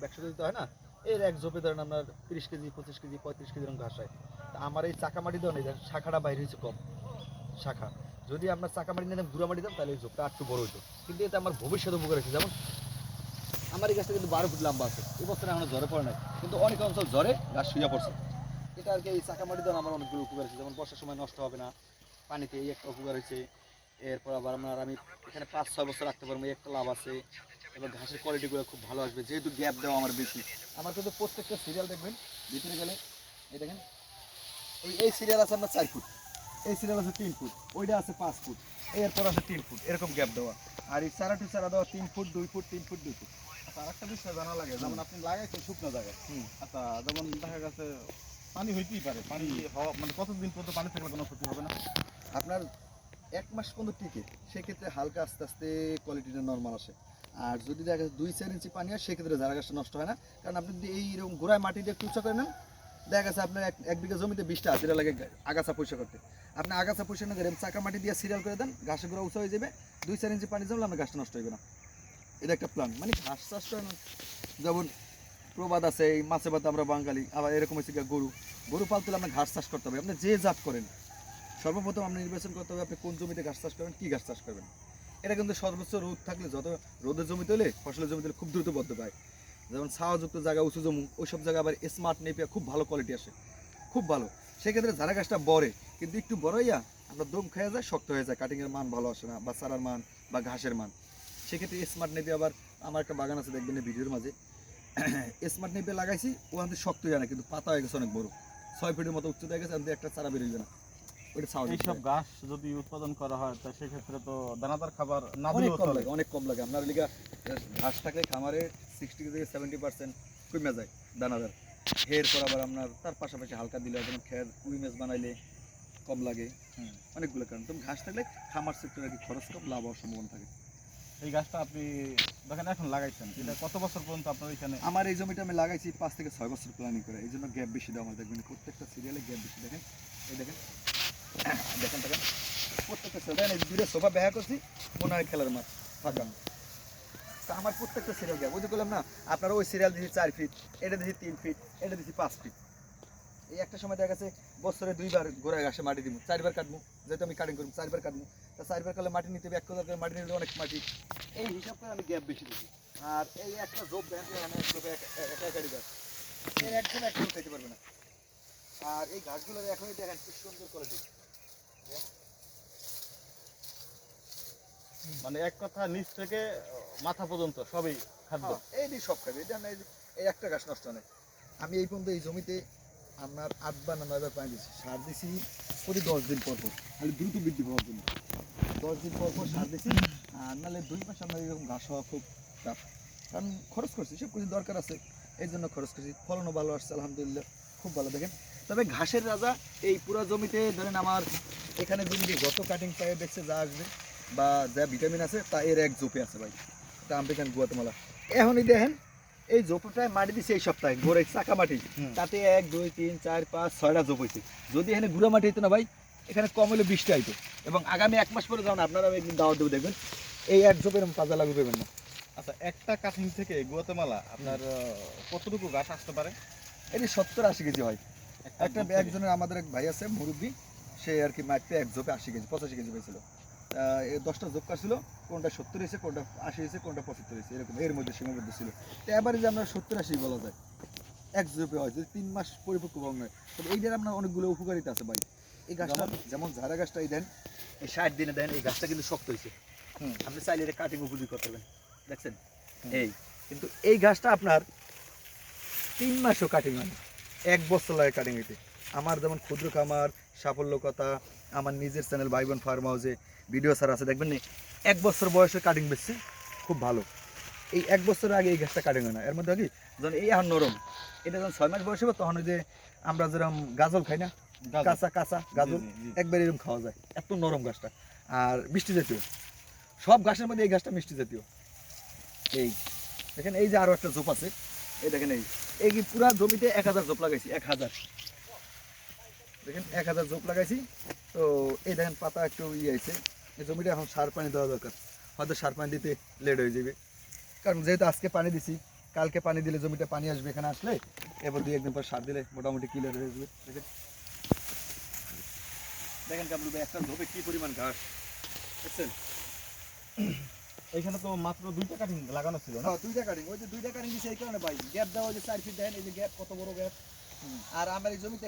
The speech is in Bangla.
100 দিতে হয় না, এর এক ঝোপে ধরেন আপনার 30 কেজি 25 কেজি 35 কেজি এরকম ঘাস হয়। তা আমার এই চাকা মাটি দেওয়া নেই, শাখাটা বাইরে হয়েছে কম শাখা। যদি আপনার চাকা মাটি নিতাম গুঁড়া মাটি দিতাম তাহলে এই ঝোপটা একটু বড় হতো, কিন্তু এতে আমার ভবিষ্যৎ উপকার হয়েছে। যেমন আমার এই গাছটা কিন্তু 12 ফুট লম্বা আছে, এবছরে এখনো ঝরে পড়ে নাই, কিন্তু অনেক অঞ্চল ঝরে গাছ শুয়ে পড়ছে। এটা আর কি এই চাকা মাটি দেওয়া আমার অনেকগুলো উপকার হয়েছে। যেমন বর্ষার সময় নষ্ট হবে না, পানিতে এই একটা উপকার হয়েছে। এরপর আবার আপনার আমি এখানে 5-6 বছর রাখতে পারবো, এই একটা লাভ আছে। এবার ঘাসের কোয়ালিটিগুলো খুব ভালো আসবে, যেহেতু গ্যাপ দেওয়া আমার বেশি। আমার কিন্তু প্রত্যেকটা সিরিয়াল দেখবেন ভিতরে গেলে, এই দেখেন এই সিরিয়াল আছে আপনার 4 ফুট, এই সিরিয়াল আছে 3 ফুট, ওইটা আছে 5 ফুট, এরপর আছে 3 ফুট, এরকম গ্যাপ দেওয়া। আর এই চারা টু চারা দেওয়া 3 ফুট 2 ফুট 3 ফুট 2 ফুট। আচ্ছা, আরেকটা বিষয় জানা লাগে, যেমন আপনি লাগাইছেন শুকনো জায়গায়। হুম। আচ্ছা, যেমন দেখা গেছে পানি হইতেই পারে, পানি হওয়া মানে কতদিন পর্যন্ত পানি থাকলে কোনো ক্ষতি হবে না? আপনার 1 মাস পর্যন্ত টিকে, সেক্ষেত্রে হালকা আস্তে আস্তে কোয়ালিটিটা নর্মাল আসে। আর যদি দেখা যাচ্ছে 2-4 ইঞ্চি পানি হয়, সেক্ষেত্রে চারা গাছটা নষ্ট হয় না। কারণ আপনি যদি এইরকম গোড়ায় মাটি দিয়ে একটু উঁচা করে নেন, দেখা গেছে আপনার এক বিঘা জমিতে 20টা হাজিরা লাগে আগাছা পরিষ্কার করতে। আপনি আগাছা পরিষ্কার না করে চাকা মাটি দিয়ে সিরিয়াল করে দেন, ঘাসের গোড়া উঁচা হয়ে যাবে, 2-4 ইঞ্চি পানি জমলে আপনার গাছটা নষ্ট হবে না। এটা একটা প্ল্যান। মানে ঘাস চাষ করেন, যেমন প্রবাদ আছে এই মাছে ভাতে আমরা বাঙালি, আবার এরকম হচ্ছে গরু গরু পালতে হলে আপনার ঘাস চাষ করতে হবে। আপনি যে জাত করেন, সর্বপ্রথম আপনি নির্বাচন করতে হবে আপনি কোন জমিতে ঘাস চাষ করবেন, কী ঘাস চাষ করবেন। এটা কিন্তু সর্বোচ্চ রোদ থাকলে, যত রোদের জমিতে হলে ফসলের জমিতে হলে খুব দ্রুত বদ্ধ পায়। যেমন ছাওয়াযুক্ত জায়গা, উঁচু জমি, ওইসব জায়গায় আবার স্মার্ট নেপিয়া খুব ভালো কোয়ালিটি আসে, খুব ভালো। সেক্ষেত্রে ঝাড়া গাছটা বড়ে, কিন্তু একটু বড় হইয়া আপনার দম খেয়ে যায়, শক্ত হয়ে যায়, কাটিংয়ের মান ভালো আসে না, বা চারার মান বা ঘাসের মান। সেক্ষেত্রে স্মার্ট নেপিয়া, আবার আমার একটা বাগান আছে দেখবেন এই ভিডিওর মাঝে, স্মার্ট নেপিয়া লাগাইছি, ওখান থেকে শক্ত হয়ে যায় না, কিন্তু পাতা হয়ে গেছে অনেক বড়, 6 ফিটের মতো উচ্চতা হয়ে গেছে, আমি একটা চারা বেরোবে না, ওইটা ছাওয়া দিতে এইসব হয়। গাছ যদি উৎপাদন করা হয়, তা সেক্ষেত্রে তো দানাদার খাবার না অনেক দিলেও কম চলে। লাগে, অনেক কম লাগে। আপনার লিগা ঘাস থাকলে খামারে 60 থেকে 70% কমে যায় দানাদার। এরপর আবার আপনার তার পাশাপাশি হালকা দিলে, যেমন খের উইমেজ বানাইলে কম লাগে। অনেকগুলো কারণ, তুমি ঘাস থাকলে খামার সেক্টরে কি খরচ কম, লাভ হওয়ার সম্ভাবনা থাকে। এই গাছটা আপনি দেখেন এখন লাগাইছেন, এটা কত বছর পর্যন্ত আপনার এখানে? আমার এই জমিটা আমি লাগাইছি 5 থেকে 6 বছর প্ল্যানিং করে, এই জন্য গ্যাপ বেশি দেওয়া আমার দেখবেন, প্রত্যেকটা সিরিয়ালে গ্যাপ বেশি। দেখেন এই দেখেন দেখেন দেখেন প্রত্যেকটা সিরিয়াল, এই দুটো সোফা ব্যয় করছি মনে হয় খেলার মাঠ ফাঁকা। তা আমার প্রত্যেকটা সিরিয়াল গ্যাপ, ওই যে বললাম না, আপনারা ওই সিরিয়াল দিচ্ছি 4 ফিট, এটা দিচ্ছি 3 ফিট, এটা দিচ্ছি 5 ফিট। এই একটা সময় দেখা গেছে বছরে 2 বার গোড়ায় ঘাসে মাটি দিব, 4 বার কাটবো, যেহেতু আমি কাটিং করবো 4 বার কাটবো। তা 4 বার কাটলে মাটি নিতে হবে 1 কোদাল করে, মাটি নিতে অনেক মাটি, এই হিসাব করে আমি গ্যাপ বেশি দিচ্ছি। আর এই একটা জোপ ব্যাংক মানে এক জোপে একাকারি গাছ, এর একদম একদম খাইতে পারবে না। আর এই ঘাসগুলো এখনই দেখেন কি সুন্দর কোয়ালিটি। মানে এক কথা নিচ থেকে মাথা পর্যন্ত সবই খাদ্য। এই দিয়ে সব খাবে, এটা না, এই একটা গাছ নষ্ট নেই। আমি এই পর্যন্ত এই জমিতে আপনার 8 বার না 9 বার পানি দিচ্ছি, সার দিছি প্রতি 10 দিন পর পর, খালি দ্রুত বৃদ্ধি পাওয়ার জন্য 10 দিন পর পর সার দিছি। আর নাহলে 2 মাস আপনার এরকম ঘাস হওয়া খুব টাফ। কারণ খরচ করছি, সব কিছু দরকার আছে, এই জন্য খরচ করছি। ফলনও ভালো আসছে আলহামদুলিল্লাহ, খুব ভালো। দেখেন তবে ঘাসের রাজা এই পুরো জমিতে ধরেন আমার এখানে জমিতে যত কাটিং পায়ে দেখছে যা আসবে বা যা ভিটামিন আছে তা এর এক জোপে আছে ভাই, এটা আমেরিকান গুয়াতেমালা। এখনই দেখেন এই জোপটায় মাটি দিছে এই সপ্তাহে, গোড়ে চাকা মাটি, তাতে 1 2 3 4 5 6টা জোপ হয়েছে। যদি এখানে গুঁড়া মাটি হইতো না ভাই, এখানে কম হলে 20টা হইতো। এবং আগামী 1 মাস পরে যখন আপনারা একদিন দাওয়াত দেবো দেখবেন এই এক জোপের তাজা লাগু পেবেন না। আচ্ছা, একটা কাটিং থেকে গুয়াতেমালা আপনার কতটুকু গাছ আসতে পারে? এটি 70-80 কেজি হয়। একটা জোপ থেকে? একজনের আমাদের এক ভাই আছে মুরব্বী, সে আর কি মাঠে এক জোপে 80 কেজি 85 কেজি পেয়েছিল। এই 10টা জোপ কাটছিল, কোনটা 70 হয়েছে, কোনটা 80 হয়েছে, কোনটা 75 হয়েছে, এরকম এর মধ্যে সীমাবদ্ধ ছিল। তো এবারে যে আমরা 70-80 বলা যায় এক জোপে হয়, যদি 3 মাস পরিপক্ক ভাব নয়। তবে এইটার আপনার অনেকগুলো উপকারিতা আছে ভাই। এই গাছটা যেমন ঝাড়া গাছটা এই দেন, এই 60 দিনে দেন এই গাছটা কিন্তু শক্ত হয়েছে। আপনি চাইলে এটা কাটিং উপযোগী করতে পারবেন, দেখছেন এই। কিন্তু এই গাছটা আপনার 3 মাসও কাটিং হয় না, 1 বছর লাগে কাটিং হইতে। আমার যেমন ক্ষুদ্র খামার, সাফল্য কথা, আমার নিজের চ্যানেল ভাই বোন ফার্ম হাউসে ভিডিও স্যার আছে দেখবেন নি, 1 বছর বয়সে কাটিং বেচছে, খুব ভালো। এই 1 বছর আগে এই গাছটা কাটিং হয় না। এর মধ্যে কি যখন এই আর নরম, এটা যখন 6 মাস বয়স হবে তখন ওই যে আমরা যেরকম গাজল খাই না, গাজর। কাঁচা কাঁচা গাজল, জি, জি, জি। একবার এরকম খাওয়া যায়, এত নরম গাছটা। আর মিষ্টি জাতীয়, সব গাছের মধ্যে এই গাছটা মিষ্টি জাতীয়। এই দেখেন এই যে আরো একটা জোপ আছে, এই দেখেন এই কি পুরা জমিতে 1000 জোপ লাগাইছি, 1000, দেখেন 1000 জোপ লাগাইছি। তো এই দেখেন পাতা একটু আছে, এই জমিটা এখন সার পানি দেওয়া দরকার, হয়তো সার পানি দিতে লেট হয়ে যাবে। কারণ যেহেতু আজকে পানি দিছি, কালকে পানি দিলে জমিতে পানি আসবে, এখানে আসলে এবার 2-1 দিন পর সার দিলে মোটামুটি ক্লিয়ার হয়ে যাবে। দেখেন দেখেন কামরুল ভাই, একটা ঝোপে কি পরিমাণ ঘাস দেখছেন। এইখানে তো মাত্র 2টা কাটিং লাগানো ছিল না? হ্যাঁ 2টা কাটিং, ওই যে 2টা কাটিং দিছে এই কারণে ভাই, গ্যাপ দেওয়া, ওই যে 4 ফিট দেন, এই যে গ্যাপ কত বড় গ্যাপ। আর আমার এই জমিতে